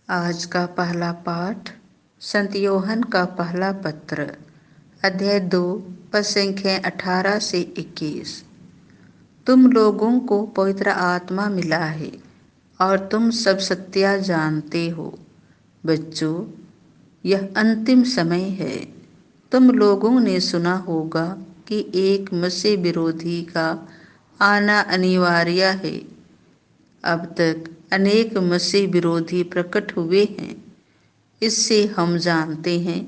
आज का पहला पाठ संत यूहन्ना का पहला पत्र अध्याय 2 पद संख्या 18 से 21। तुम लोगों को पवित्र आत्मा मिला है और तुम सब सत्य जानते हो। बच्चों, यह अंतिम समय है। तुम लोगों ने सुना होगा कि एक मसीह विरोधी का आना अनिवार्य है। अब तक अनेक मसीह विरोधी प्रकट हुए हैं। इससे हम जानते हैं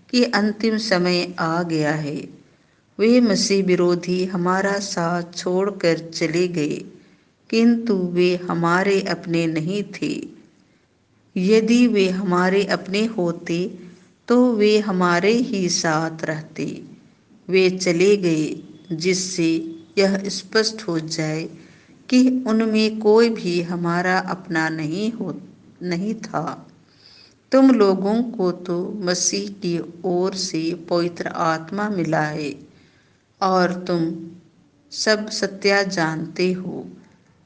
कि अंतिम समय आ गया है। वे मसीह विरोधी हमारा साथ छोड़कर चले गए, किंतु वे हमारे अपने नहीं थे। यदि वे हमारे अपने होते तो वे हमारे ही साथ रहते। वे चले गए, जिससे यह स्पष्ट हो जाए कि उनमें कोई भी हमारा अपना नहीं था। तुम लोगों को तो मसीह की ओर से पवित्र आत्मा मिला है और तुम सब सत्य जानते हो।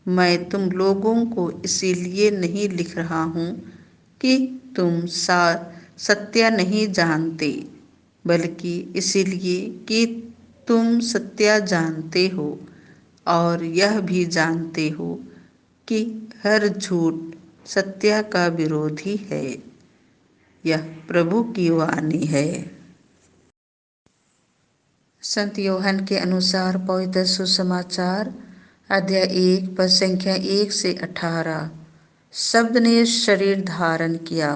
मैं तुम लोगों को इसीलिए नहीं लिख रहा हूँ कि तुम सत्य नहीं जानते, बल्कि इसलिए कि तुम सत्य जानते हो और यह भी जानते हो कि हर झूठ सत्य का विरोधी है। यह प्रभु की वाणी है। संत यूहन्ना के अनुसार पवित्र सुसमाचार अध्याय 1 पद संख्या 1 से 18। शब्द ने शरीर धारण किया।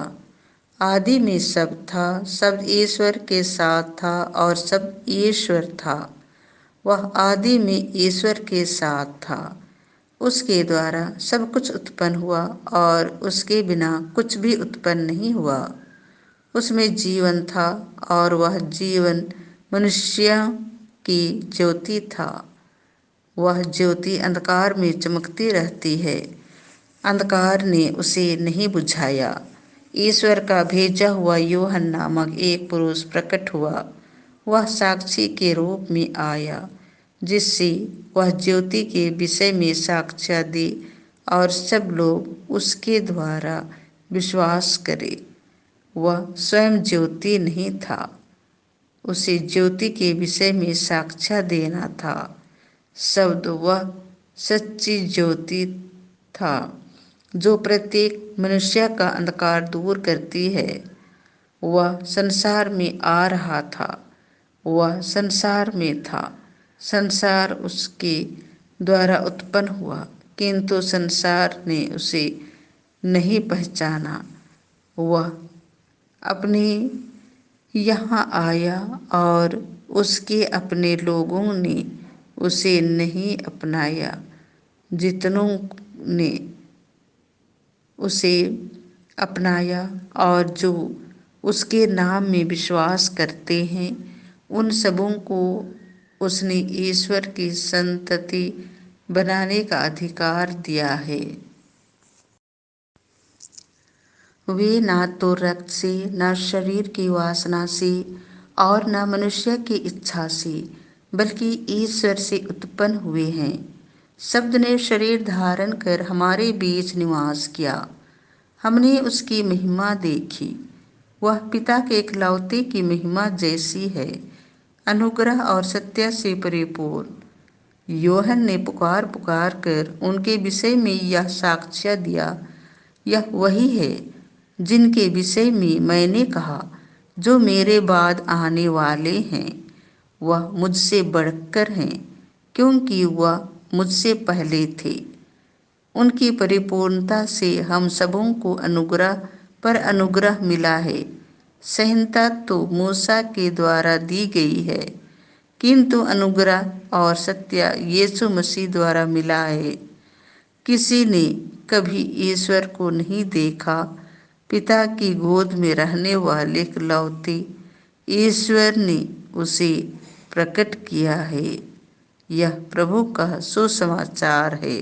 आदि में शब्द था, शब्द ईश्वर के साथ था और शब्द ईश्वर था। वह आदि में ईश्वर के साथ था। उसके द्वारा सब कुछ उत्पन्न हुआ और उसके बिना कुछ भी उत्पन्न नहीं हुआ। उसमें जीवन था और वह जीवन मनुष्यों की ज्योति था। वह ज्योति अंधकार में चमकती रहती है। अंधकार ने उसे नहीं बुझाया। ईश्वर का भेजा हुआ यूहन्ना नामक एक पुरुष प्रकट हुआ। वह साक्षी के रूप में आया, जिससे वह ज्योति के विषय में साक्ष्य दे और सब लोग उसके द्वारा विश्वास करें। वह स्वयं ज्योति नहीं था, उसे ज्योति के विषय में साक्ष्य देना था। शब्द वह सच्ची ज्योति था, जो प्रत्येक मनुष्य का अंधकार दूर करती है। वह संसार में आ रहा था। वह संसार में था। संसार उसके द्वारा उत्पन्न हुआ, किंतु संसार ने उसे नहीं पहचाना। वह अपने यहाँ आया और उसके अपने लोगों ने उसे नहीं अपनाया। जितनों ने उसे अपनाया और जो उसके नाम में विश्वास करते हैं, उन सबों को उसने ईश्वर की संतति बनाने का अधिकार दिया है। वे न तो रक्त से, न शरीर की वासना से और न मनुष्य की इच्छा से, बल्कि ईश्वर से उत्पन्न हुए हैं। शब्द ने शरीर धारण कर हमारे बीच निवास किया। हमने उसकी महिमा देखी। वह पिता के इकलौते की महिमा जैसी है, अनुग्रह और सत्य से परिपूर्ण। यूहन्ना ने पुकार पुकार कर उनके विषय में यह साक्ष्य दिया, यह वही है जिनके विषय में मैंने कहा, जो मेरे बाद आने वाले हैं वह मुझसे बढ़कर हैं, क्योंकि वह मुझसे पहले थे। उनकी परिपूर्णता से हम सबों को अनुग्रह पर अनुग्रह मिला है। संहिता तो मूसा के द्वारा दी गई है, किंतु अनुग्रह और सत्य यीशु मसीह द्वारा मिला है। किसी ने कभी ईश्वर को नहीं देखा। पिता की गोद में रहने वाले इकलौते ईश्वर ने उसे प्रकट किया है। यह प्रभु का सुसमाचार है।